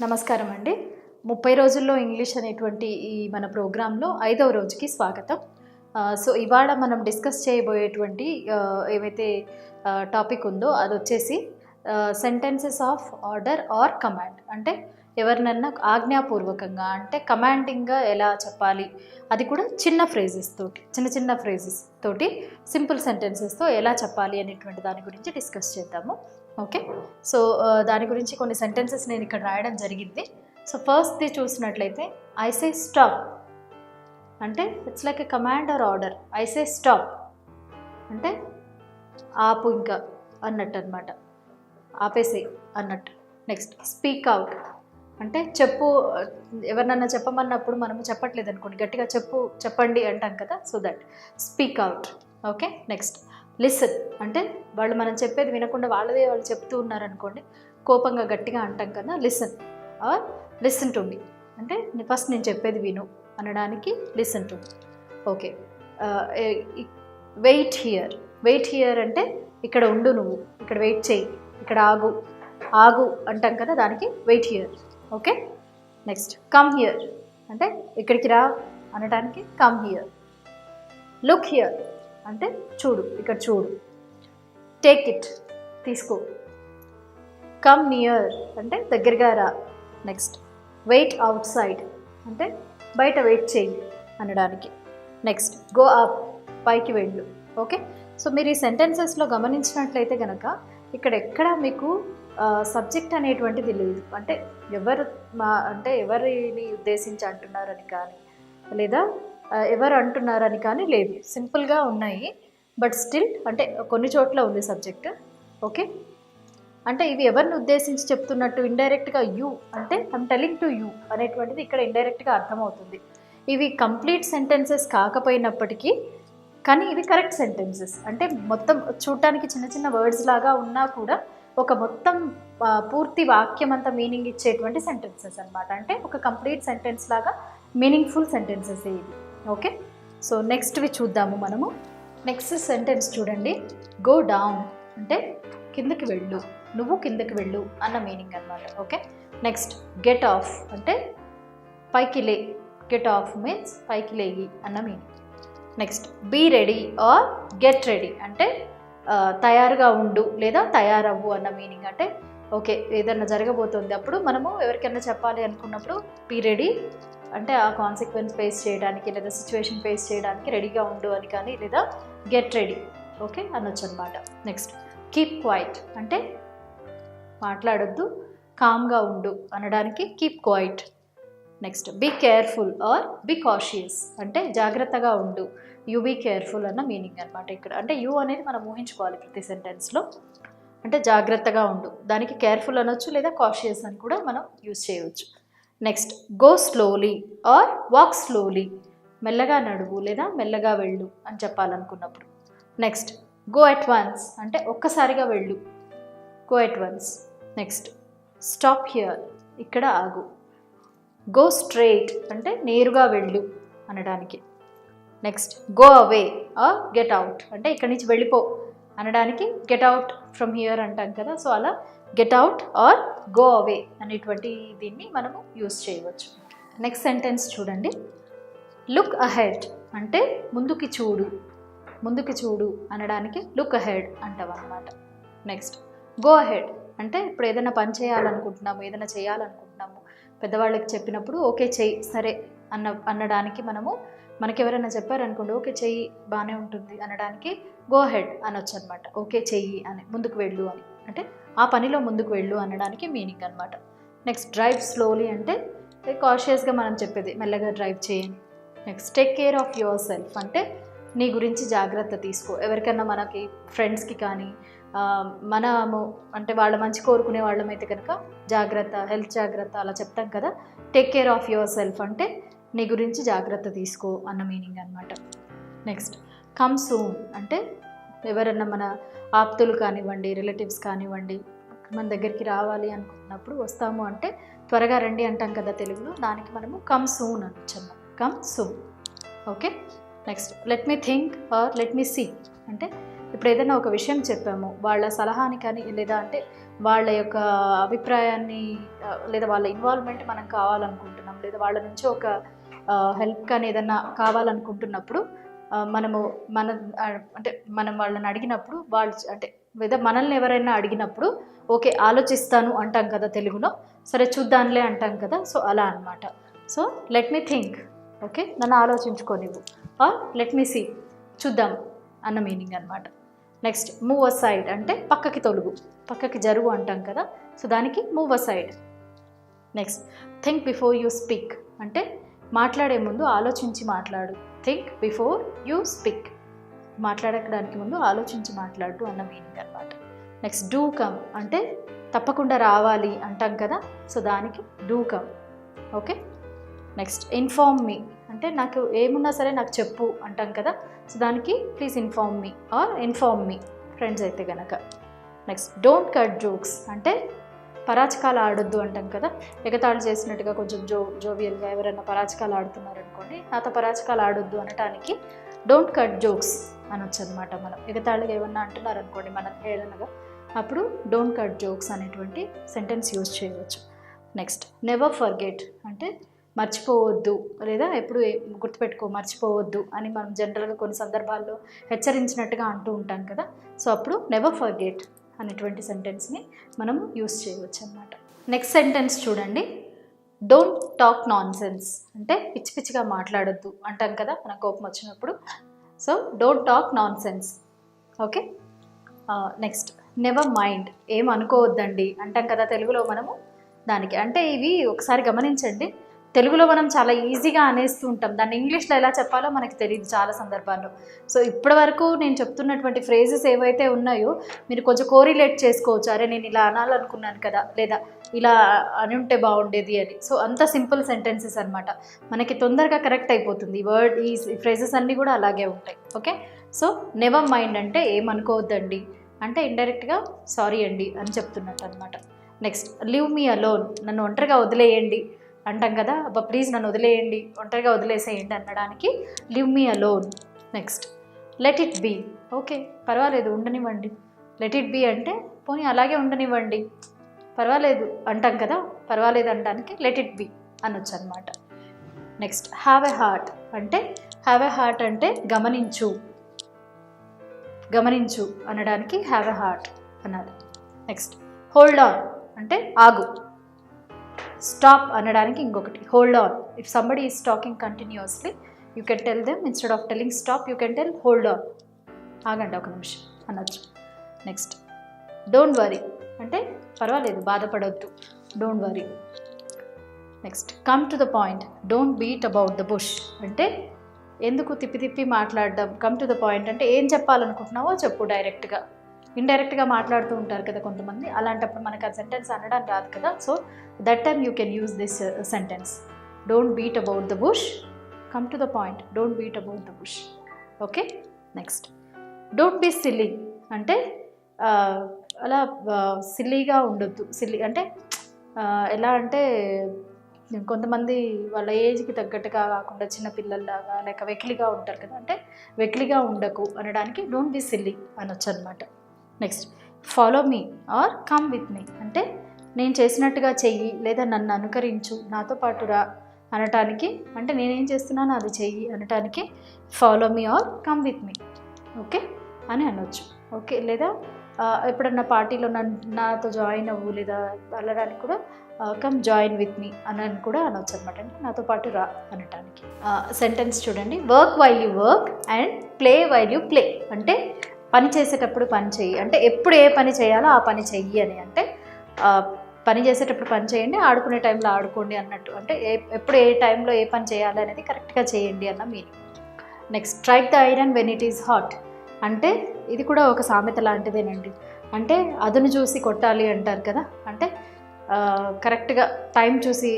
నమస్కారం అండి. 30 రోజుల్లో ఇంగ్లీష్ అనేటువంటి ఈ మన ప్రోగ్రాంలో 5వ రోజుకి స్వాగతం. సో ఇవాళ మనం డిస్కస్ చేయబోయేటువంటి ఏవైతే టాపిక్ ఉందో అదొచ్చేసి sentences of order or command. అంటే ఎవరినన్నా ఆజ్ఞాపూర్వకంగా అంటే కమాండింగ్గా ఎలా చెప్పాలి, అది కూడా చిన్న ఫ్రేజెస్ తోటి, చిన్న ఫ్రేజెస్ తోటి సింపుల్ సెంటెన్సెస్తో ఎలా చెప్పాలి అనేటువంటి దాని గురించి డిస్కస్ చేద్దాము. ఓకే, సో దాని గురించి కొన్ని సెంటెన్సెస్ నేను ఇక్కడ రాయడం జరిగింది. సో ఫస్ట్ది చూసినట్లయితే ఐ సే స్టాప్ అంటే it's like a command or order. I say stop అంటే ఆపు ఇంకా అన్నట్టు అనమాట, ఆపేసే అన్నట్టు. నెక్స్ట్ స్పీక్ అవుట్ అంటే చెప్పు, ఎవరినన్నా చెప్పమన్నప్పుడు మనము చెప్పట్లేదు అనుకోండి, గట్టిగా చెప్పండి అంటాం కదా, so that speak out. Okay, next listen అంటే వాళ్ళు మనం చెప్పేది వినకుండా వాళ్ళదే వాళ్ళు చెప్తూ ఉన్నారనుకోండి, కోపంగా గట్టిగా అంటాం కదా, listen or listen to me అంటే ఫస్ట్ నేను చెప్పేది విను అనడానికి listen to me. Okay, wait here అంటే ఇక్కడ ఉండు, నువ్వు ఇక్కడ వెయిట్ చేయి, ఇక్కడ ఆగు అంటాం కదా, దానికి wait here. Okay, next come here అంటే ఇక్కడికి రా అనడానికి కమ్ హియర్. లుక్ హియర్ అంటే చూడు, ఇక్కడ చూడు. టేక్ ఇట్ తీసుకో. కమ్ నియర్ అంటే దగ్గరగా రా. నెక్స్ట్ వెయిట్ అవుట్ సైడ్ అంటే బయట వెయిట్ చేయి అనడానికి. నెక్స్ట్ గో అప్ పైకి వెళ్ళు. ఓకే, సో మీరు ఈ సెంటెన్సెస్లో గమనించినట్లయితే కనుక ఇక్కడ ఎక్కడ మీకు సబ్జెక్ట్ అనేటువంటిది లేదు. అంటే ఎవరిని ఉద్దేశించి అంటున్నారని కానీ లేదా ఎవరు అంటున్నారని కానీ లేదు, సింపుల్గా ఉన్నాయి. బట్ స్టిల్ అంటే కొన్ని చోట్ల ఉంది సబ్జెక్ట్. ఓకే, అంటే ఇవి ఎవరిని ఉద్దేశించి చెప్తున్నట్టు, ఇండైరెక్ట్గా యూ అంటే ఐమ్ టెలింగ్ టు యూ అనేటువంటిది ఇక్కడ ఇండైరెక్ట్గా అర్థమవుతుంది. ఇవి కంప్లీట్ సెంటెన్సెస్ కాకపోయినప్పటికీ కానీ ఇవి కరెక్ట్ సెంటెన్సెస్. అంటే మొత్తం చూడటానికి చిన్న వర్డ్స్ లాగా ఉన్నా కూడా ఒక మొత్తం పూర్తి వాక్యం అంతా మీనింగ్ ఇచ్చేటువంటి సెంటెన్సెస్ అనమాట. అంటే ఒక కంప్లీట్ సెంటెన్స్ లాగా మీనింగ్ఫుల్ సెంటెన్సెస్ ఇవి. ఓకే, సో నెక్స్ట్వి చూద్దాము మనము. నెక్స్ట్ సెంటెన్స్ చూడండి, గో డౌన్ అంటే కిందకి వెళ్ళు, నువ్వు కిందకి వెళ్ళు అన్న మీనింగ్ అనమాట. ఓకే, నెక్స్ట్ గెట్ ఆఫ్ అంటే పైకి లే, గెట్ ఆఫ్ మీన్స్ పైకి లేగి అన్న meaning. Next be ready or get ready అంటే తయారుగా ఉండు లేదా తయారవ్వు అన్న మీనింగ్. అంటే ఓకే, ఏదన్నా జరగబోతుంది, అప్పుడు మనము ఎవరికైనా చెప్పాలి అనుకున్నప్పుడు బీ రెడీ అంటే ఆ కాన్సిక్వెన్స్ ఫేస్ చేయడానికి లేదా సిచ్యువేషన్ ఫేస్ చేయడానికి రెడీగా ఉండు అని కానీ, లేదా గెట్ రెడీ ఓకే అనొచ్చు అనమాట. నెక్స్ట్ కీప్ క్వైట్ అంటే మాట్లాడొద్దు, కామ్గా ఉండు అనడానికి keep quiet. Next be careful or be cautious అంటే జాగ్రత్తగా ఉండు, యూ బీ కేర్ఫుల్ అన్న మీనింగ్ అనమాట ఇక్కడ. అంటే యూ అనేది మనం ఊహించుకోవాలి ప్రతి సెంటెన్స్లో. అంటే జాగ్రత్తగా ఉండు, దానికి కేర్ఫుల్ అనొచ్చు లేదా కాషియస్ అని కూడా మనం యూజ్ చేయవచ్చు. Next go slowly are walk slowly మెల్లగా నడువు లేదా మెల్లగా వెళ్ళు అని చెప్పాలనుకున్నప్పుడు. నెక్స్ట్ గో ఎట్ వన్స్ అంటే ఒక్కసారిగా వెళ్ళు, go at once. Next stop here ఇక్కడ ఆగు. గో స్ట్రైట్ అంటే నేరుగా వెళ్ళు అనడానికి. Next go away are get out అంటే ఇక్కడి నుంచి వెళ్ళిపో అనడానికి గెట్ అవుట్ ఫ్రమ్ హియర్ అంటాం కదా, సో అలా get out or go away అనేటువంటి దీన్ని మనము యూజ్ చేయవచ్చు. నెక్స్ట్ సెంటెన్స్ చూడండి, లుక్ అహెడ్ అంటే ముందుకి చూడు అనడానికి లుక్ అహెడ్ అంటాం అన్నమాట. నెక్స్ట్ గో అహెడ్ అంటే ఇప్పుడు ఏదైనా పని చేయాలనుకుంటున్నాము, ఏదైనా చేయాలనుకుంటున్నాము, పెద్దవాళ్ళకి చెప్పినప్పుడు ఓకే చెయ్యి సరే అనడానికి మనకి ఎవరైనా చెప్పారనుకోండి, ఓకే చెయ్యి బాగానే ఉంటుంది అనడానికి గో హెడ్ అనొచ్చు అనమాట. ఓకే చెయ్యి అని, ముందుకు వెళ్ళు అని, అంటే ఆ పనిలో ముందుకు వెళ్ళు అనడానికి మీనింగ్ అనమాట. నెక్స్ట్ డ్రైవ్ స్లోలీ అంటే కాషియస్గా మనం చెప్పేది మెల్లగా డ్రైవ్ చేయని. Next take care of your self అంటే నీ గురించి జాగ్రత్త తీసుకో. ఎవరికైనా మనకి ఫ్రెండ్స్కి కానీ మనము అంటే వాళ్ళ మంచి కోరుకునే వాళ్ళమైతే కనుక జాగ్రత్త, హెల్త్ జాగ్రత్త అలా చెప్తాం కదా. Take care of your self అంటే నీ గురించి జాగ్రత్త తీసుకో అన్న మీనింగ్ అనమాట. నెక్స్ట్ కమ్ సూన్ అంటే ఎవరన్నా మన ఆప్తులు కానివ్వండి, రిలేటివ్స్ కానివ్వండి, మన దగ్గరికి రావాలి అనుకున్నప్పుడు వస్తాము అంటే త్వరగా రండి అంటాం కదా తెలుగులో, దానికి మనము కమ్ సూన్ అనొచ్చు, come soon. Okay, next let me think or let me see అంటే ఇప్పుడు ఏదైనా ఒక విషయం చెప్పాము, వాళ్ళ సలహాని కానీ లేదా అంటే వాళ్ళ యొక్క అభిప్రాయాన్ని లేదా వాళ్ళ ఇన్వాల్వ్మెంట్ మనం కావాలనుకుంటున్నాం, లేదా వాళ్ళ నుంచి ఒక హెల్ప్ కానీ ఏదన్నా కావాలనుకుంటున్నప్పుడు మనము అంటే మనం వాళ్ళని అడిగినప్పుడు వాళ్ళు అంటే లేదా మనల్ని ఎవరైనా అడిగినప్పుడు ఓకే ఆలోచిస్తాను అంటాం కదా తెలుగులో, సరే చూద్దాంలే అంటాం కదా. సో అలా అనమాట. So let me think, okay నన్ను ఆలోచించుకోనివ్వు, ఆర్ లెట్ మీ సీ చూద్దాం అన్న మీనింగ్ అనమాట. నెక్స్ట్ మూవ్ అసైడ్ అంటే పక్కకి తొలుగు, పక్కకి జరుగు అంటాం కదా, సో దానికి move aside. Next think before you speak అంటే మాట్లాడే ముందు ఆలోచించి మాట్లాడు. థింక్ బిఫోర్ యూ స్పీక్, మాట్లాడడానికి ముందు ఆలోచించి మాట్లాడు అన్న మీనింగ్ అనమాట. నెక్స్ట్ డూ కమ్ అంటే తప్పకుండా రావాలి అంటాం కదా, సో దానికి do come. Okay. Next inform me అంటే నాకు ఏమున్నా సరే నాకు చెప్పు అంటాం కదా, సో దానికి please inform me or inform me friends అయితే కనుక. నెక్స్ట్ డోంట్ కట్ జోక్స్ అంటే పరాచకాలు ఆడొద్దు అంటాం కదా, ఎగతాళి చేసినట్టుగా కొంచెం జోవియల్గా ఎవరైనా పరాచకాలు ఆడుతున్నారనుకోండి, నాతో పరాచకాలు ఆడొద్దు అనటానికి డోంట్ కట్ జోక్స్ అనొచ్చు అనమాట. మనం ఎగతాళిగా ఏమన్నా అంటున్నారనుకోండి మనం ఏదనగా, అప్పుడు డోంట్ కట్ జోక్స్ అనేటువంటి సెంటెన్స్ యూజ్ చేయవచ్చు. నెక్స్ట్ నెవర్ ఫర్గెట్ అంటే మర్చిపోవద్దు లేదా ఎప్పుడు గుర్తుపెట్టుకో మర్చిపోవద్దు అని మనం జనరల్గా కొన్ని సందర్భాల్లో హెచ్చరించినట్టుగా అంటూ ఉంటాం కదా, సో అప్పుడు నెవర్ ఫర్గెట్ అనేటువంటి సెంటెన్స్ని మనం యూస్ చేయవచ్చు అన్నమాట. నెక్స్ట్ సెంటెన్స్ చూడండి, డోంట్ టాక్ నాన్ సెన్స్ అంటే పిచ్చి పిచ్చిగా మాట్లాడొద్దు అంటాం కదా మన కోపం వచ్చినప్పుడు, so don't talk non sense. Okay. Next never mind ఏం అనుకోవద్దండి అంటాం కదా తెలుగులో మనము, దానికి అంటే ఇవి ఒకసారి గమనించండి, తెలుగులో మనం చాలా ఈజీగా అనేస్తూ ఉంటాం, దాన్ని ఇంగ్లీష్లో ఎలా చెప్పాలో మనకి తెలియదు చాలా సందర్భాల్లో. సో ఇప్పటి వరకు నేను చెప్తున్నటువంటి ఫ్రేజెస్ ఏవైతే ఉన్నాయో మీరు కొంచెం కోరిలేట్ చేసుకోవచ్చు, అరే నేను ఇలా అనాలనుకున్నాను కదా లేదా ఇలా అని ఉంటే బాగుండేది అని. సో అంత సింపుల్ సెంటెన్సెస్ అనమాట, మనకి తొందరగా కరెక్ట్ అయిపోతుంది. ఈ ఫ్రేజెస్ అన్నీ కూడా అలాగే ఉంటాయి. ఓకే. సో నెవర్ మైండ్ అంటే ఏమనుకోవద్దండి అంటే ఇండైరెక్ట్గా సారీ అండి అని చెప్తున్నట్టు అనమాట. నెక్స్ట్ లీవ్ మీ అలోన్ నన్ను ఒంటరిగా వదిలేయండి అంటాం కదా, అబ్బా ప్లీజ్ నన్ను వదిలేయండి ఒంటరిగా వదిలేసేయండి అనడానికి leave me alone. Next let it be okay పర్వాలేదు ఉండనివ్వండి, లెట్ ఇట్ బీ అంటే పోనీ అలాగే ఉండనివ్వండి పర్వాలేదు అంటాం కదా, పర్వాలేదు అనడానికి లెట్ ఇట్ బీ అనొచ్చు అనమాట. నెక్స్ట్ హ్యావ్ ఎ హార్ట్ అంటే హ్యావ్ ఎ హార్ట్ అంటే గమనించు అనడానికి హ్యావ్ ఎ హార్ట్ అనాలి. నెక్స్ట్ హోల్డ్ ఆన్ అంటే ఆగు, స్టాప్ అనడానికి ఇంకొకటి hold on. If somebody is talking continuously you can tell them instead of telling stop you can tell hold on, ఆగండి ఒక నిమిషం అనొచ్చు. నెక్స్ట్ డోంట్ వరీ అంటే పర్వాలేదు బాధపడవద్దు, don't worry. Next come to the point don't beat about the bush అంటే ఎందుకు తిప్పి మాట్లాడడం, కమ్ టు ద పాయింట్ అంటే ఏం చెప్పాలనుకుంటున్నావో చెప్పు డైరెక్ట్గా. ఇండైరెక్ట్గా మాట్లాడుతూ ఉంటారు కదా కొంతమంది, అలాంటప్పుడు మనకు ఆ సెంటెన్స్ అనడం రాదు కదా, so that time you can use this sentence don't beat about the bush, come to the point don't beat about the bush. Okay. Next don't be silly అంటే అలా సిల్లీగా ఉండొద్దు. సిల్లీ అంటే ఎలా అంటే కొంతమంది వాళ్ళ ఏజ్కి తగ్గట్టుగా కాకుండా చిన్నపిల్లల్లాగా లేక వెకిలిగా ఉంటారు కదా, అంటే వెకిలిగా ఉండకు అనడానికి డోంట్ బీ సిల్లీ అనొచ్చు అనమాట. Next follow me or come with me అంటే నేను చేసినట్టుగా చెయ్యి లేదా నన్ను అనుకరించు నాతో పాటు రా అనటానికి, అంటే నేనేం చేస్తున్నానో అది చెయ్యి అనటానికి follow me or come with me okay అని అనొచ్చు. ఓకే. లేదా ఎప్పుడన్నా పార్టీలో నాతో జాయిన్ అవ్వు లేదా వెళ్ళడానికి కూడా కమ్ జాయిన్ విత్ మీ అని కూడా అనొచ్చు అనమాట, అంటే నాతో పాటు రా అనటానికి. సెంటెన్స్ చూడండి, work while you work and play while you play అంటే పని చేసేటప్పుడు పని చెయ్యి అంటే ఎప్పుడు ఏ పని చేయాలో ఆ పని చెయ్యి అని, అంటే పని చేసేటప్పుడు పని చేయండి ఆడుకునే టైంలో ఆడుకోండి అన్నట్టు, అంటే ఎప్పుడు ఏ టైంలో ఏ పని చేయాలి అనేది కరెక్ట్గా చేయండి అన్న meaning. Next strike the iron when it is hot అంటే ఇది కూడా ఒక సామెత లాంటిదేనండి, అంటే అదును చూసి కొట్టాలి అంటారు కదా, అంటే కరెక్ట్గా టైం చూసి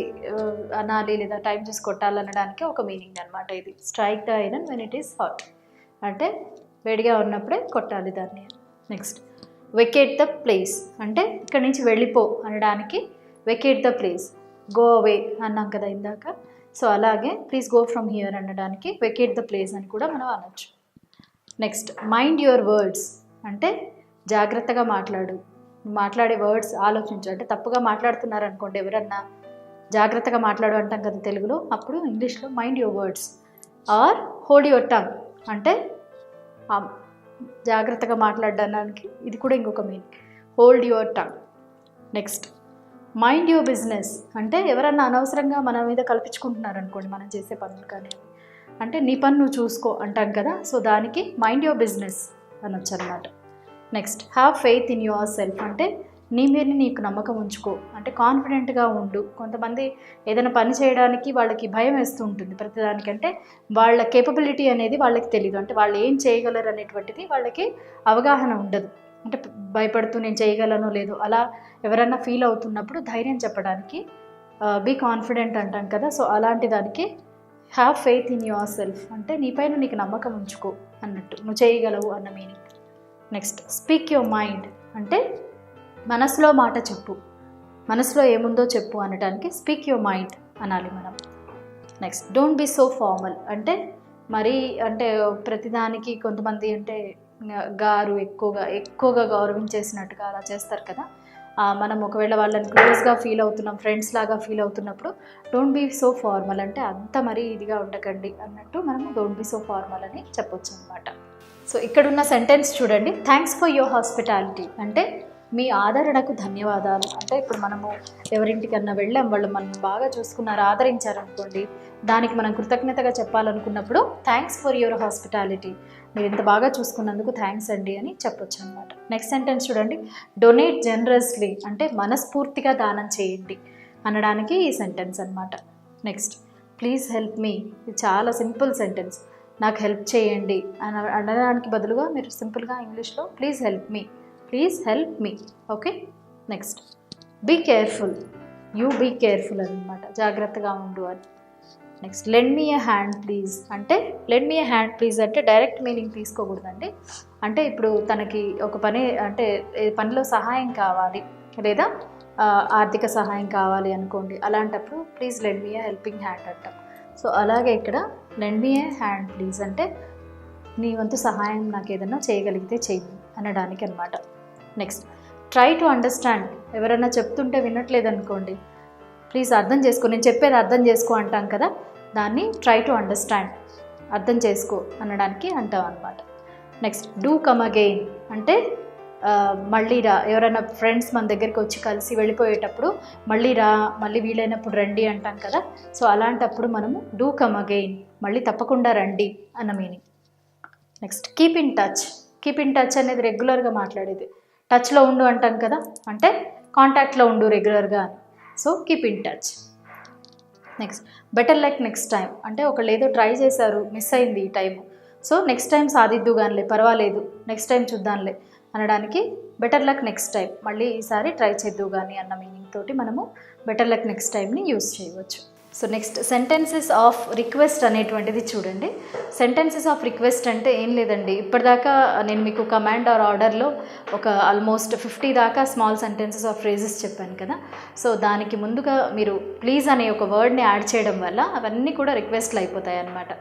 అనాలి లేదా టైం చూసి కొట్టాలి అనడానికి ఒక మీనింగ్ అనమాట ఇది. Strike the iron when it is hot అంటే వేడిగా ఉన్నప్పుడే కొట్టాలి దాన్ని. నెక్స్ట్ వెకేట్ ద ప్లేస్ అంటే ఇక్కడి నుంచి వెళ్ళిపో అనడానికి vacate the place, go away అన్నాం కదా ఇందాక, సో అలాగే ప్లీజ్ గో ఫ్రమ్ హియర్ అనడానికి వెకేట్ ద ప్లేస్ అని కూడా మనం అనొచ్చు. నెక్స్ట్ మైండ్ యువర్ వర్డ్స్ అంటే జాగ్రత్తగా మాట్లాడు, మాట్లాడే వర్డ్స్ ఆలోచించు. అంటే తప్పుగా మాట్లాడుతున్నారు అనుకోండి ఎవరన్నా, జాగ్రత్తగా మాట్లాడు అంటాం కదా తెలుగులో, అప్పుడు ఇంగ్లీష్లో mind your words. Or hold your tongue అంటే జాగ్రత్తగా మాట్లాడడానికి ఇది కూడా ఇంకొక meaning, hold your tongue. Next mind your business అంటే ఎవరన్నా అనవసరంగా మన మీద కల్పించుకుంటున్నారు అనుకోండి మనం చేసే పనులు కానీ, అంటే నీ పని నువ్వు చూసుకో అంటాం కదా, సో దానికి మైండ్ యువర్ బిజినెస్ అనొచ్చు అనమాట. Next have faith in your self అంటే నీ మీద నీకు నమ్మకం ఉంచుకో, అంటే కాన్ఫిడెంట్గా ఉండు. కొంతమంది ఏదైనా పని చేయడానికి వాళ్ళకి భయం వేస్తూ ఉంటుంది ప్రతిదానికంటే, వాళ్ళ కేపబిలిటీ అనేది వాళ్ళకి తెలియదు, అంటే వాళ్ళు ఏం చేయగలరు అనేటువంటిది వాళ్ళకి అవగాహన ఉండదు. అంటే భయపడుతూ నేను చేయగలను లేదో అలా ఎవరన్నా ఫీల్ అవుతున్నప్పుడు ధైర్యం చెప్పడానికి బీ కాన్ఫిడెంట్ అంటాం కదా, సో అలాంటి దానికి have faith in your self అంటే నీపైన నీకు నమ్మకం ఉంచుకో అన్నట్టు, నువ్వు చేయగలవు అన్న meaning. Next speak your mind అంటే మనసులో మాట చెప్పు, మనసులో ఏముందో చెప్పు అనడానికి స్పీక్ యువర్ మైండ్ అనాలి మనం. Next don't be so formal అంటే మరీ అంటే ప్రతిదానికి కొంతమంది అంటే గారు ఎక్కువగా గౌరవించేసినట్టుగా అలా చేస్తారు కదా, మనం ఒకవేళ వాళ్ళని క్లోజ్గా ఫీల్ అవుతున్నాం, ఫ్రెండ్స్ లాగా ఫీల్ అవుతున్నప్పుడు డోంట్ బీ సో ఫార్మల్ అంటే అంత మరీ ఇదిగా ఉండకండి అన్నట్టు మనము డోంట్ బీ సో ఫార్మల్ అని చెప్పొచ్చు అనమాట. సో ఇక్కడున్న సెంటెన్స్ చూడండి, థ్యాంక్స్ ఫర్ యువర్ హాస్పిటాలిటీ అంటే మీ ఆదరణకు ధన్యవాదాలు. అంటే ఇప్పుడు మనము ఎవరింటికన్నా వెళ్ళాం, వాళ్ళు మనం బాగా చూసుకున్నారు, ఆదరించారనుకోండి, దానికి మనం కృతజ్ఞతగా చెప్పాలనుకున్నప్పుడు థ్యాంక్స్ ఫర్ యువర్ హాస్పిటాలిటీ, మీరు ఇంత బాగా చూసుకున్నందుకు థ్యాంక్స్ అండి అని చెప్పొచ్చు అనమాట. నెక్స్ట్ సెంటెన్స్ చూడండి, డొనేట్ జనరస్లీ అంటే మనస్ఫూర్తిగా దానం చేయండి అనడానికి ఈ సెంటెన్స్ అనమాట. నెక్స్ట్ ప్లీజ్ హెల్ప్ మీ, ఇది చాలా సింపుల్ సెంటెన్స్, నాకు హెల్ప్ చేయండి అనడానికి బదులుగా మీరు సింపుల్గా ఇంగ్లీష్లో please help me, please help me. Okay. Next be careful, you be careful అనమాట, జాగ్రత్తగా ఉండు అని. Next lend me a hand please అంటే lend me a hand please అంటే డైరెక్ట్ మీనింగ్ తీసుకోకూడదండి. అంటే ఇప్పుడు తనకి ఒక పని అంటే పనిలో సహాయం కావాలి లేదా ఆర్థిక సహాయం కావాలి అనుకోండి, అలాంటప్పుడు please lend me A helping hand అంటాం. సో అలాగే ఇక్కడ lend me a hand please అంటే నీ వంతు సహాయం నాకు ఏదైనా చేయగలిగితే చెయ్యి అనడానికి అనమాట. నెక్స్ట్ ట్రై టు అండర్స్టాండ్, ఎవరైనా చెప్తుంటే వినట్లేదు అనుకోండి, ప్లీజ్ అర్థం చేసుకో, నేను చెప్పేది అర్థం చేసుకో అంటాం కదా, దాన్ని ట్రై టు అండర్స్టాండ్, అర్థం చేసుకో అనడానికి అంటాం అనమాట. నెక్స్ట్ డూ కమ్ అగెయిన్ అంటే మళ్ళీ రా, ఎవరైనా ఫ్రెండ్స్ మన దగ్గరికి వచ్చి కలిసి వెళ్ళిపోయేటప్పుడు మళ్ళీ రా, మళ్ళీ వీలైనప్పుడు రండి అంటాం కదా, సో అలాంటప్పుడు మనము డూ కమ్ అగెయిన్, మళ్ళీ తప్పకుండా రండి అన్న meaning. Next keep in touch, keep in touch అనేది రెగ్యులర్గా మాట్లాడేది, టచ్లో ఉండు అంటాం కదా, అంటే కాంటాక్ట్లో ఉండు రెగ్యులర్గా అని, so keep in touch. Next better luck next time అంటే ఒకళ్ళు ఏదో ట్రై చేశారు, మిస్ అయింది ఈ టైం, సో నెక్స్ట్ టైం సాధిద్దు కానిలే, పర్వాలేదు నెక్స్ట్ టైం చూద్దాంలే అనడానికి బెటర్ లక్ నెక్స్ట్ టైం, మళ్ళీ ఈసారి ట్రై చేద్దు కానీ అన్న మీనింగ్ తోటి మనము బెటర్ లక్ నెక్స్ట్ టైంని యూస్ చేయవచ్చు. So next sentences of request అనేటువంటిది చూడండి. సెంటెన్సెస్ ఆఫ్ రిక్వెస్ట్ అంటే ఏం లేదండి, ఇప్పటిదాకా నేను మీకు కమాండ్ ఆర్ ఆర్డర్లో ఒక ఆల్మోస్ట్ 50 దాకా స్మాల్ సెంటెన్సెస్ ఆఫ్ ఫ్రేజెస్ చెప్పాను కదా, సో దానికి ముందుగా మీరు ప్లీజ్ అనే ఒక వర్డ్ని యాడ్ చేయడం వల్ల అవన్నీ కూడా రిక్వెస్ట్లు అయిపోతాయి అన్నమాట.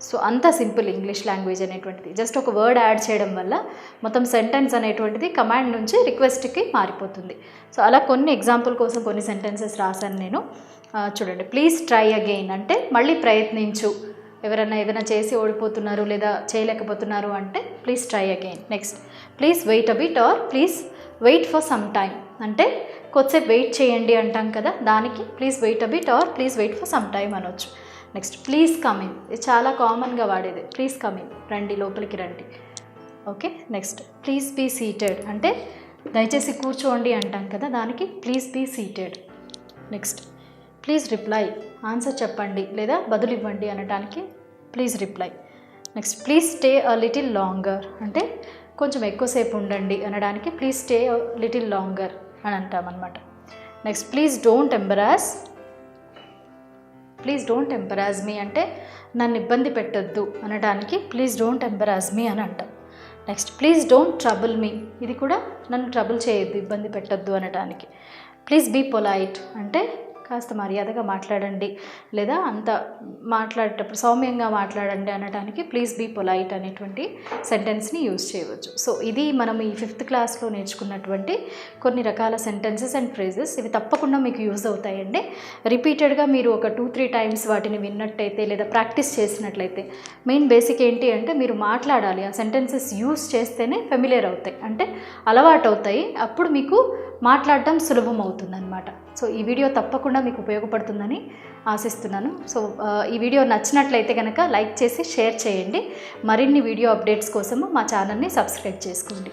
సో అంత సింపుల్ ఇంగ్లీష్ లాంగ్వేజ్ అనేటువంటిది, జస్ట్ ఒక వర్డ్ యాడ్ చేయడం వల్ల మొత్తం సెంటెన్స్ అనేటువంటిది కమాండ్ నుంచి రిక్వెస్ట్కి మారిపోతుంది. సో అలా కొన్ని ఎగ్జాంపుల్ కోసం కొన్ని సెంటెన్సెస్ రాశాను నేను, చూడండి. ప్లీజ్ ట్రై అగెయిన్ అంటే మళ్ళీ ప్రయత్నించు, ఎవరైనా ఏదైనా చేసి ఓడిపోతున్నారు లేదా చేయలేకపోతున్నారు అంటే please try again. Next please wait a bit or please wait for some time అంటే కొద్దిసేపు వెయిట్ చేయండి అంటాం కదా, దానికి please wait a bit or please wait for some time అనొచ్చు. నెక్స్ట్ ప్లీజ్ కమ్ ఇన్, ఇది చాలా కామన్గా వాడేది, ప్లీజ్ కమ్ ఇన్ రండి, లోపలికి రండి. Okay. Next please be seated అంటే దయచేసి కూర్చోండి అంటాం కదా, దానికి please be seated. Next please reply answer చెప్పండి లేదా బదులు ఇవ్వండి అనడానికి please reply. Next please stay a little longer అంటే కొంచెం ఎక్కువసేపు ఉండండి అనడానికి please stay a little longer అని అంటామన్నమాట. Next please don't embarrass, please don't embarrass me అంటే నన్ను ఇబ్బంది పెట్టొద్దు అనడానికి ప్లీజ్ డోంట్ ఎంబరాస్ మీ అని అంటాం. నెక్స్ట్ ప్లీజ్ డోంట్ ట్రబుల్ మీ, ఇది కూడా నన్ను ట్రబుల్ చేయొద్దు, ఇబ్బంది పెట్టొద్దు అనడానికి ప్లీజ్ బీ పొలైట్ అంటే కాస్త మర్యాదగా మాట్లాడండి, లేదా అంత మాట్లాడేటప్పుడు సౌమ్యంగా మాట్లాడండి అనడానికి ప్లీజ్ బీ పొలైట్ అనేటువంటి సెంటెన్స్ని యూజ్ చేయవచ్చు. సో ఇది మనం ఈ 5th క్లాస్లో నేర్చుకున్నటువంటి కొన్ని రకాల సెంటెన్సెస్ అండ్ ఫ్రేజెస్. ఇవి తప్పకుండా మీకు యూజ్ అవుతాయండి. రిపీటెడ్గా మీరు ఒక 2-3 టైమ్స్ వాటిని విన్నట్టయితే లేదా ప్రాక్టీస్ చేసినట్లయితే, మెయిన్ బేసిక్ ఏంటి అంటే మీరు మాట్లాడాలి, ఆ సెంటెన్సెస్ యూజ్ చేస్తేనే ఫెమిలియర్ అవుతాయి, అంటే అలవాటు అవుతాయి. అప్పుడు మీకు మాట్లాడటం సులభం అవుతుందన్నమాట. సో ఈ వీడియో తప్పకుండా మీకు ఉపయోగపడుతుందని ఆశిస్తున్నాను. సో ఈ వీడియో నచ్చినట్లయితే కనుక లైక్ చేసి షేర్ చేయండి. మరిన్ని వీడియో అప్డేట్స్ కోసము మా ఛానల్ని సబ్స్క్రైబ్ చేసుకోండి.